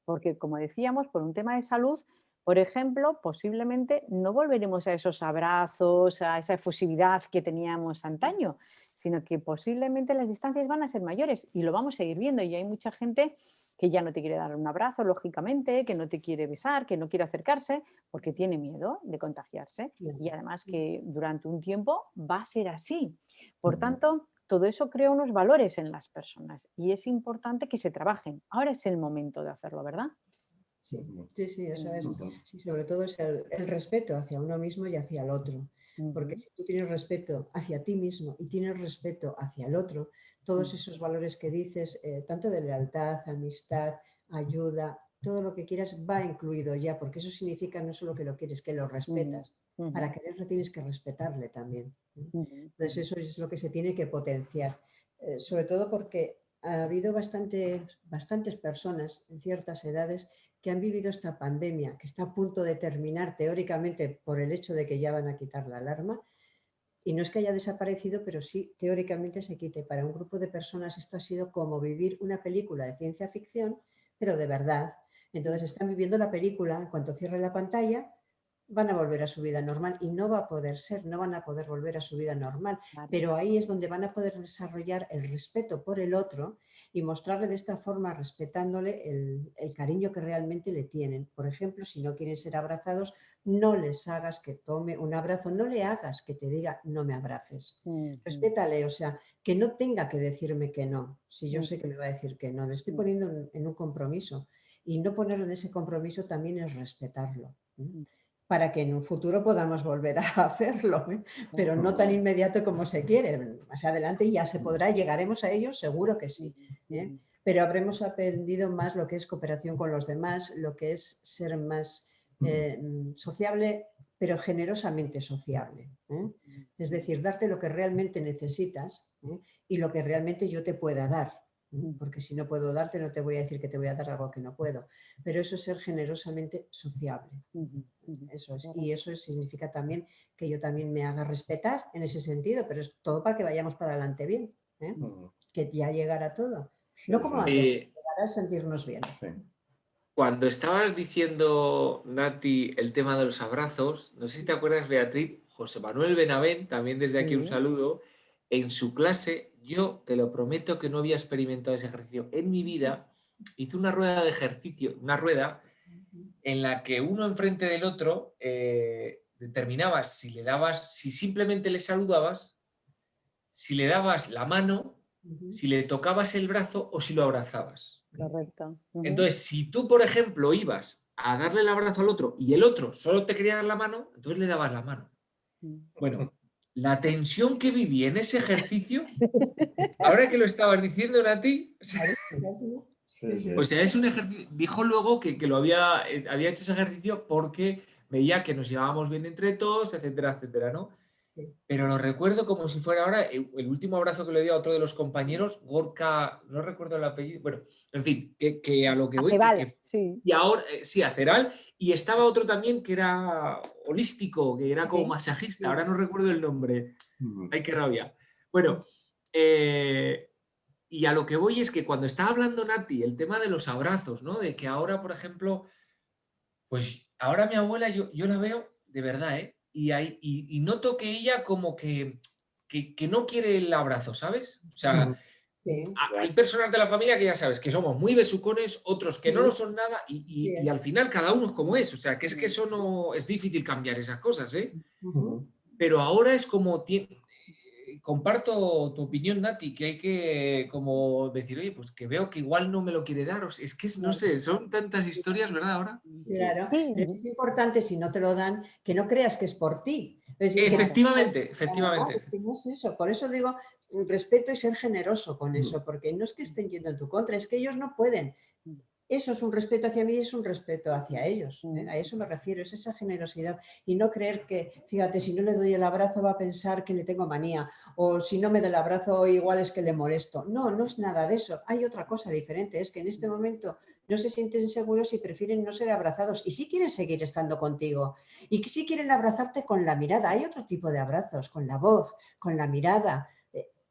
Porque, como decíamos, por un tema de salud, por ejemplo, posiblemente no volveremos a esos abrazos, a esa efusividad que teníamos antaño, sino que posiblemente las distancias van a ser mayores y lo vamos a ir viendo. Y hay mucha gente que ya no te quiere dar un abrazo, lógicamente, que no te quiere besar, que no quiere acercarse porque tiene miedo de contagiarse. Y además que durante un tiempo va a ser así. Por tanto, todo eso crea unos valores en las personas y es importante que se trabajen. Ahora es el momento de hacerlo, ¿verdad? Sí, eso es. Sí, sobre todo es el respeto hacia uno mismo y hacia el otro. Porque si tú tienes respeto hacia ti mismo y tienes respeto hacia el otro, todos esos valores que dices, tanto de lealtad, amistad, ayuda, todo lo que quieras va incluido ya, porque eso significa no solo que lo quieres, que lo respetas. Para quererlo tienes que respetarle también. Entonces eso es lo que se tiene que potenciar. Sobre todo porque ha habido bastantes personas en ciertas edades que han vivido esta pandemia, que está a punto de terminar teóricamente por el hecho de que ya van a quitar la alarma. Y no es que haya desaparecido, pero sí teóricamente se quite. Para un grupo de personas esto ha sido como vivir una película de ciencia ficción, pero de verdad. Entonces están viviendo la película, en cuanto cierre la pantalla, van a volver a su vida normal y no va a poder ser, no van a poder volver a su vida normal. Claro. Pero ahí es donde van a poder desarrollar el respeto por el otro y mostrarle de esta forma, respetándole el cariño que realmente le tienen. Por ejemplo, si no quieren ser abrazados, no les hagas que tome un abrazo, no le hagas que te diga no me abraces. Respétale, o sea, que no tenga que decirme que no, si yo sé que me va a decir que no, le estoy poniendo en un compromiso. Y no ponerlo en ese compromiso también es respetarlo, para que en un futuro podamos volver a hacerlo, pero no tan inmediato como se quiere. Más adelante ya se podrá, llegaremos a ello, seguro que sí. Pero habremos aprendido más lo que es cooperación con los demás, lo que es ser más sociable, pero generosamente sociable. Es decir, darte lo que realmente necesitas y lo que realmente yo te pueda dar. Porque si no puedo darte, no te voy a decir que te voy a dar algo que no puedo. Pero eso es ser generosamente sociable. Eso es. Y eso significa también que yo también me haga respetar en ese sentido, pero es todo para que vayamos para adelante bien. Que ya llegará todo. No como antes, llegará a sentirnos bien. Cuando estabas diciendo, Nati, el tema de los abrazos, no sé si te acuerdas, Beatriz, José Manuel Benavent, también desde aquí un saludo, en su clase, yo te lo prometo que no había experimentado ese ejercicio en mi vida, hizo una rueda de ejercicio, una rueda en la que uno enfrente del otro determinabas si le dabas, si simplemente le saludabas, si le dabas la mano, si le tocabas el brazo o si lo abrazabas. Correcto. Entonces, si tú, por ejemplo, ibas a darle el abrazo al otro y el otro solo te quería dar la mano, entonces le dabas la mano. Bueno, la tensión que viví en ese ejercicio, ahora que lo estabas diciendo, Nati, o sea, es un ejercicio, dijo luego que lo había hecho ese ejercicio porque veía que nos llevábamos bien entre todos, etcétera, etcétera, ¿no? Pero lo recuerdo como si fuera ahora el último abrazo que le dio a otro de los compañeros, Gorka, no recuerdo el apellido, bueno, en fin, que a lo que voy, sí. Y ahora, sí, a Ceral, y estaba otro también que era holístico, que era como masajista, ahora no recuerdo el nombre, ay, qué rabia. Bueno, y a lo que voy es que cuando estaba hablando Nati, el tema de los abrazos, ¿no? De que ahora, por ejemplo, pues ahora mi abuela, yo la veo de verdad, ¿eh? Y noto que ella como que no quiere el abrazo, ¿sabes? O sea, hay personas de la familia que ya sabes que somos muy besucones, otros que no lo son nada y al final cada uno es como es. O sea, que es que eso no es difícil cambiar esas cosas, ¿eh? Pero ahora es como... Comparto tu opinión, Nati, que hay que como decir, oye, pues que veo que igual no me lo quiere dar. Es que no sé, son tantas historias, ¿verdad? Ahora. Claro, pero es importante si no te lo dan, que no creas que es por ti. Efectivamente. No es eso. Por eso digo, respeto y ser generoso con eso, porque no es que estén yendo en tu contra, es que ellos no pueden. Eso es un respeto hacia mí y es un respeto hacia ellos. A eso me refiero, es esa generosidad. Y no creer que, fíjate, si no le doy el abrazo va a pensar que le tengo manía. O si no me da el abrazo igual es que le molesto. No, no es nada de eso. Hay otra cosa diferente. Es que en este momento no se sienten seguros y prefieren no ser abrazados. Y sí quieren seguir estando contigo. Y sí quieren abrazarte con la mirada. Hay otro tipo de abrazos, con la voz, con la mirada.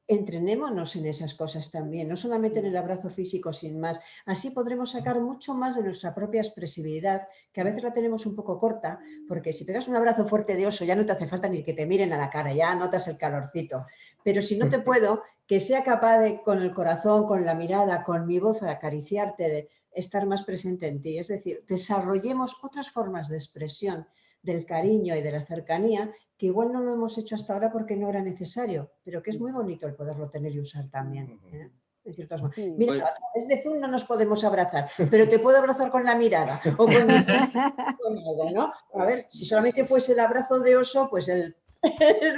Entrenémonos en esas cosas también, no solamente en el abrazo físico sin más. Así podremos sacar mucho más de nuestra propia expresividad, que a veces la tenemos un poco corta, porque si pegas un abrazo fuerte de oso ya no te hace falta ni que te miren a la cara, ya notas el calorcito. Pero si no te puedo, que sea capaz de, con el corazón, con la mirada, con mi voz, de acariciarte, de estar más presente en ti. Es decir, desarrollemos otras formas de expresión del cariño y de la cercanía, que igual no lo hemos hecho hasta ahora porque no era necesario, pero que es muy bonito el poderlo tener y usar también. De ciertas maneras. Mira, a través de Zoom no nos podemos abrazar, pero te puedo abrazar con la mirada o con algo, ¿no? A ver, si solamente fuese el abrazo de oso, pues el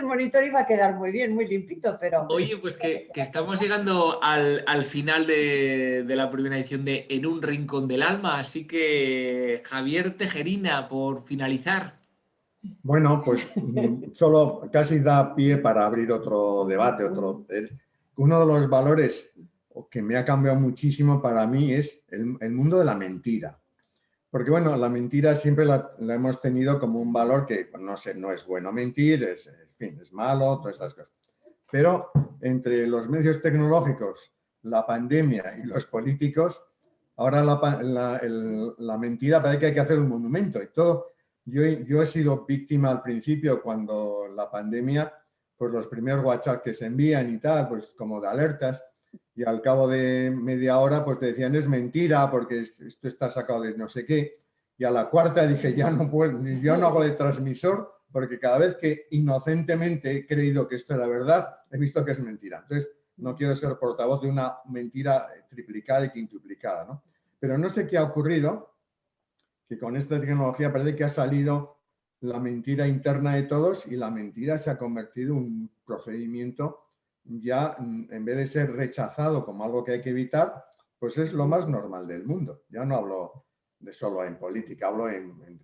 monitor iba a quedar muy bien, muy limpito, pero... Oye, pues que estamos llegando al final de la primera edición de En un rincón del alma, así que Javier Tejerina, por finalizar. Bueno, pues solo casi da pie para abrir otro debate. Uno de los valores que me ha cambiado muchísimo para mí es el mundo de la mentira. Porque bueno, la mentira siempre la hemos tenido como un valor que, no sé, no es bueno mentir, en fin, es malo, todas estas cosas. Pero entre los medios tecnológicos, la pandemia y los políticos, ahora la mentira parece que hay que hacer un monumento y todo. Yo he sido víctima al principio cuando la pandemia, pues los primeros WhatsApp que se envían y tal, pues como de alertas, y al cabo de media hora pues te decían es mentira porque esto está sacado de no sé qué, y a la cuarta dije ya no puedo, yo no hago de transmisor porque cada vez que inocentemente he creído que esto era verdad, he visto que es mentira. Entonces no quiero ser portavoz de una mentira triplicada y quintuplicada, ¿no? Pero no sé qué ha ocurrido, que con esta tecnología parece que ha salido la mentira interna de todos y la mentira se ha convertido en un procedimiento ya, en vez de ser rechazado como algo que hay que evitar, pues es lo más normal del mundo. Ya no hablo de solo en política, hablo en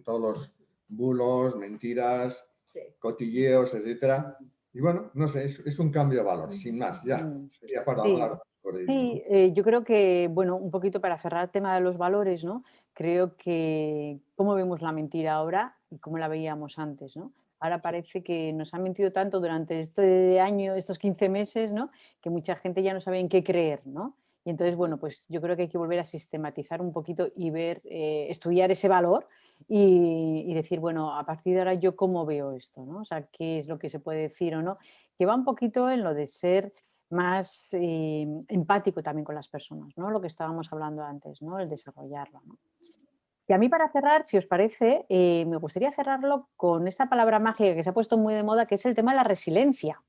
todos los bulos, mentiras, Sí. cotilleos, etcétera. Y bueno, no sé, es un cambio de valor, sin más, ya. Sería para Sí. hablar por ello, Sí, ¿no? yo creo que, bueno, un poquito para cerrar el tema de los valores, ¿no? Creo que cómo vemos la mentira ahora y cómo la veíamos antes, ¿no? Ahora parece que nos han mentido tanto durante este año, estos 15 meses, ¿no? Que mucha gente ya no sabe en qué creer, ¿no? Y entonces, bueno, pues yo creo que hay que volver a sistematizar un poquito y ver, estudiar ese valor y decir, bueno, a partir de ahora yo cómo veo esto, ¿no? O sea, qué es lo que se puede decir o no, que va un poquito en lo de ser más empático también con las personas, ¿no? Lo que estábamos hablando antes, ¿no? El desarrollarlo, ¿no? Y a mí para cerrar, si os parece, me gustaría cerrarlo con esta palabra mágica que se ha puesto muy de moda, que es el tema de la resiliencia,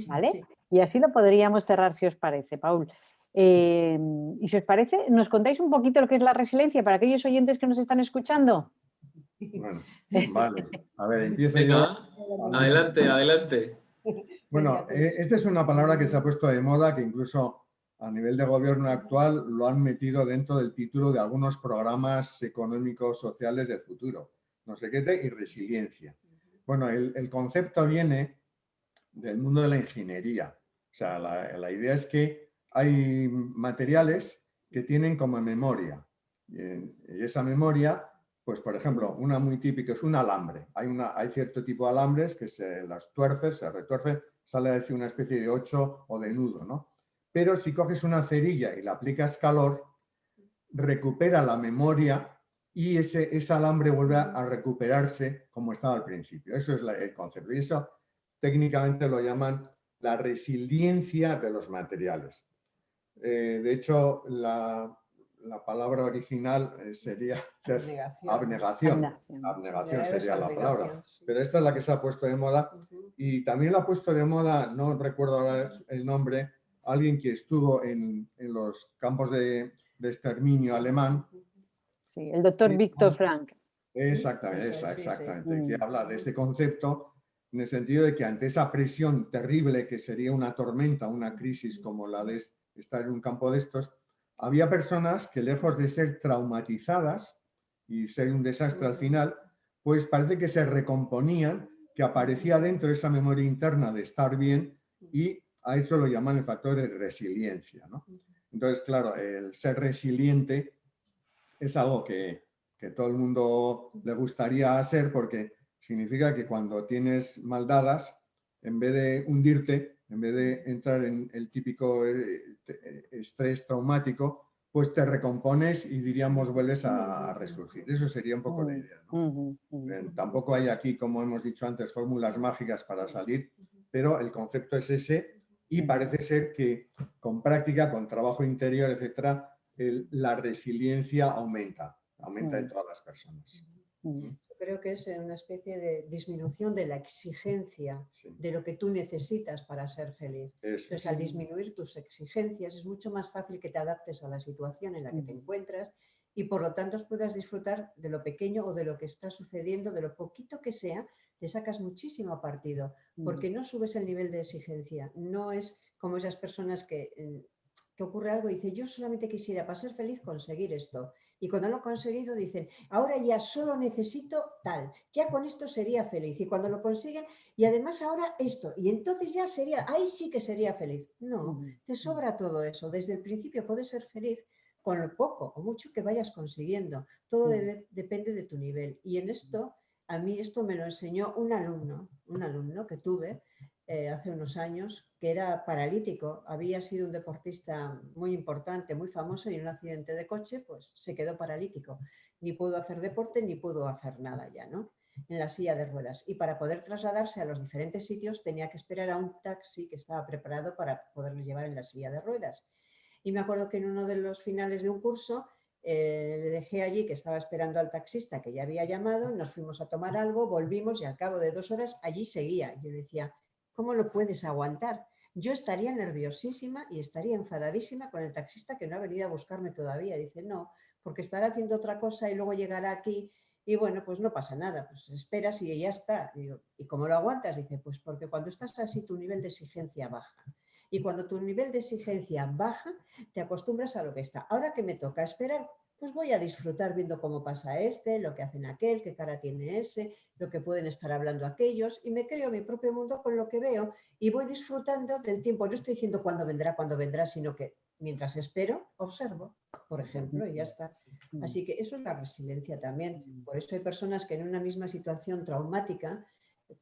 ¿vale? Sí. Y así lo podríamos cerrar, si os parece, Paul. Y si os parece, ¿nos contáis un poquito lo que es la resiliencia para aquellos oyentes que nos están escuchando? Bueno, vale. A ver, empiezo yo. Venga, adelante, adelante. Bueno, esta es una palabra que se ha puesto de moda, que incluso a nivel de gobierno actual lo han metido dentro del título de algunos programas económicos sociales del futuro. No sé qué, y resiliencia. Bueno, el concepto viene del mundo de la ingeniería. O sea, la idea es que hay materiales que tienen como memoria. Y esa memoria, pues por ejemplo, una muy típica es un alambre. Hay cierto tipo de alambres que se las tuerce, se retuerce, sale a decir una especie de ocho o de nudo, ¿no? Pero si coges una cerilla y le aplicas calor, recupera la memoria y ese alambre vuelve a recuperarse como estaba al principio. Eso es el concepto. Y eso técnicamente lo llaman la resiliencia de los materiales. De hecho, la palabra original sería abnegación. Abnegación sería la palabra. Sí. Pero esta es la que se ha puesto de moda y también la ha puesto de moda, no recuerdo ahora el nombre, alguien que estuvo en los campos de exterminio alemán. Sí, el doctor Víctor Frank. Exactamente, exactamente, que habla de ese concepto en el sentido de que ante esa presión terrible que sería una tormenta, una crisis como la de estar en un campo de estos, había personas que lejos de ser traumatizadas y ser un desastre al final, pues parece que se recomponían, que aparecía dentro esa memoria interna de estar bien y a eso lo llaman el factor de resiliencia, ¿no? Entonces, claro, el ser resiliente es algo que todo el mundo le gustaría ser porque significa que cuando tienes maldadas, en vez de hundirte, en vez de entrar en el típico estrés traumático, pues te recompones y diríamos vuelves a resurgir. Eso sería un poco la idea, ¿no? Tampoco hay aquí, como hemos dicho antes, fórmulas mágicas para salir, pero el concepto es ese y parece ser que con práctica, con trabajo interior, etcétera, la resiliencia aumenta en todas las personas. Creo que es una especie de disminución de la exigencia de lo que tú necesitas para ser feliz. Entonces, al disminuir tus exigencias, es mucho más fácil que te adaptes a la situación en la que te encuentras y por lo tanto puedas disfrutar de lo pequeño o de lo que está sucediendo, de lo poquito que sea, le sacas muchísimo partido, porque no subes el nivel de exigencia. No es como esas personas que que ocurre algo y dice, yo solamente quisiera para ser feliz conseguir esto. Y cuando lo he conseguido dicen, ahora ya solo necesito tal, ya con esto sería feliz. Y cuando lo consiguen, y además ahora esto, y entonces ya sería, ahí sí que sería feliz. No, te sobra todo eso. Desde el principio puedes ser feliz con lo poco o mucho que vayas consiguiendo. Todo depende de tu nivel. Y en esto, a mí esto me lo enseñó un alumno que tuve hace unos años, que era paralítico. Había sido un deportista muy importante, muy famoso, y en un accidente de coche pues se quedó paralítico. Ni pudo hacer deporte ni pudo hacer nada ya, ¿no? En la silla de ruedas. Y para poder trasladarse a los diferentes sitios tenía que esperar a un taxi que estaba preparado para poderle llevar en la silla de ruedas. Y me acuerdo que en uno de los finales de un curso le dejé allí, que estaba esperando al taxista que ya había llamado, nos fuimos a tomar algo, volvimos y al cabo de 2 horas allí seguía. Yo decía, ¿cómo lo puedes aguantar? Yo estaría nerviosísima y estaría enfadadísima con el taxista que no ha venido a buscarme todavía. Dice, no, porque estará haciendo otra cosa y luego llegará aquí y bueno, pues no pasa nada, pues esperas y ya está. Digo, ¿y cómo lo aguantas? Dice, pues porque cuando estás así tu nivel de exigencia baja. Y cuando tu nivel de exigencia baja, te acostumbras a lo que está. Ahora que me toca esperar, pues voy a disfrutar viendo cómo pasa este, lo que hacen aquel, qué cara tiene ese, lo que pueden estar hablando aquellos, y me creo mi propio mundo con lo que veo y voy disfrutando del tiempo. No estoy diciendo cuándo vendrá, sino que mientras espero, observo, por ejemplo, y ya está. Así que eso es la resiliencia también. Por eso hay personas que en una misma situación traumática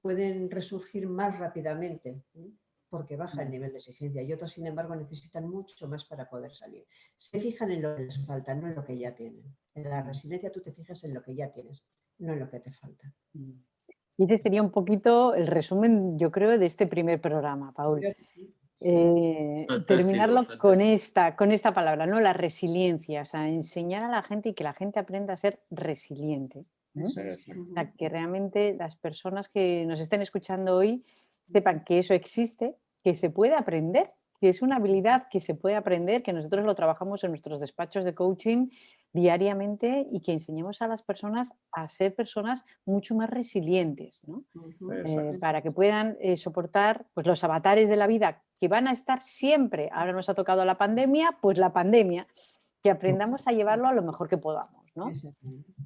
pueden resurgir más rápidamente, porque baja el nivel de exigencia, y otras, sin embargo, necesitan mucho más para poder salir. Se fijan en lo que les falta, no en lo que ya tienen. En la resiliencia tú te fijas en lo que ya tienes, no en lo que te falta. Y ese sería un poquito el resumen, yo creo, de este primer programa, Paul. Terminarlo fantástico. con esta palabra, ¿no? La resiliencia, o sea, enseñar a la gente y que la gente aprenda a ser resiliente. Eso es. O sea, que realmente las personas que nos estén escuchando hoy sepan que eso existe, que se puede aprender, que es una habilidad que se puede aprender, que nosotros lo trabajamos en nuestros despachos de coaching diariamente y que enseñemos a las personas a ser personas mucho más resilientes, ¿no? Para que puedan soportar pues, los avatares de la vida que van a estar siempre. Ahora nos ha tocado la pandemia, pues la pandemia, que aprendamos a llevarlo a lo mejor que podamos, ¿no?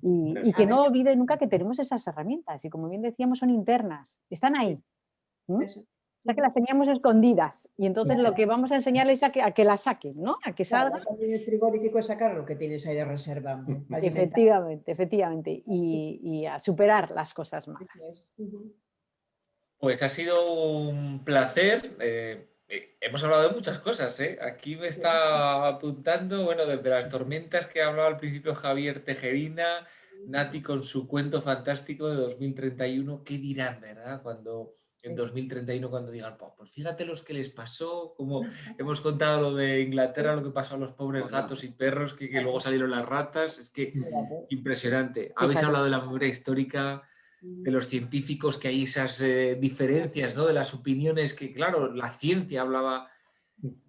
Y que no olvide nunca que tenemos esas herramientas y, como bien decíamos, son internas, están ahí. O sea, que las teníamos escondidas y entonces lo que vamos a enseñarles es a que las saquen, ¿no? A que salgan. Claro, en el frigorífico es sacar lo que tienes ahí de reserva. Efectivamente. Y a superar las cosas malas. Pues ha sido un placer. Hemos hablado de muchas cosas, ¿eh? Aquí me está apuntando, bueno, desde las tormentas que hablaba al principio Javier Tejerina, Nati con su cuento fantástico de 2031. ¿Qué dirán, verdad? Cuando en 2031, cuando digan, pues fíjate los que les pasó, como hemos contado lo de Inglaterra, lo que pasó a los pobres gatos y perros, que luego salieron las ratas. Es que impresionante. Habéis hablado de la memoria histórica, de los científicos, que hay esas diferencias, ¿no? De las opiniones, que claro, la ciencia hablaba.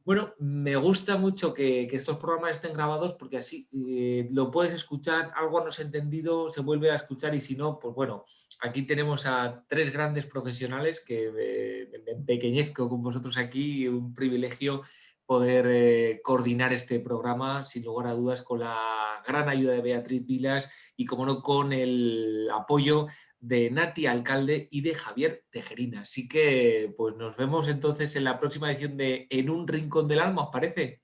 Bueno, me gusta mucho que estos programas estén grabados porque así lo puedes escuchar, algo no se ha entendido, se vuelve a escuchar, y si no, pues bueno, aquí tenemos a 3 grandes profesionales que me empequeñezco con vosotros aquí, un privilegio poder coordinar este programa, sin lugar a dudas, con la gran ayuda de Beatriz Vilas y, como no, con el apoyo de Nati Alcalde y de Javier Tejerina. Así que pues nos vemos entonces en la próxima edición de En un rincón del alma, ¿os parece?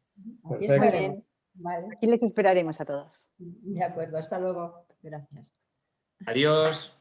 Aquí estaremos. Vale. Aquí les esperaremos a todos. De acuerdo, hasta luego. Gracias. Adiós.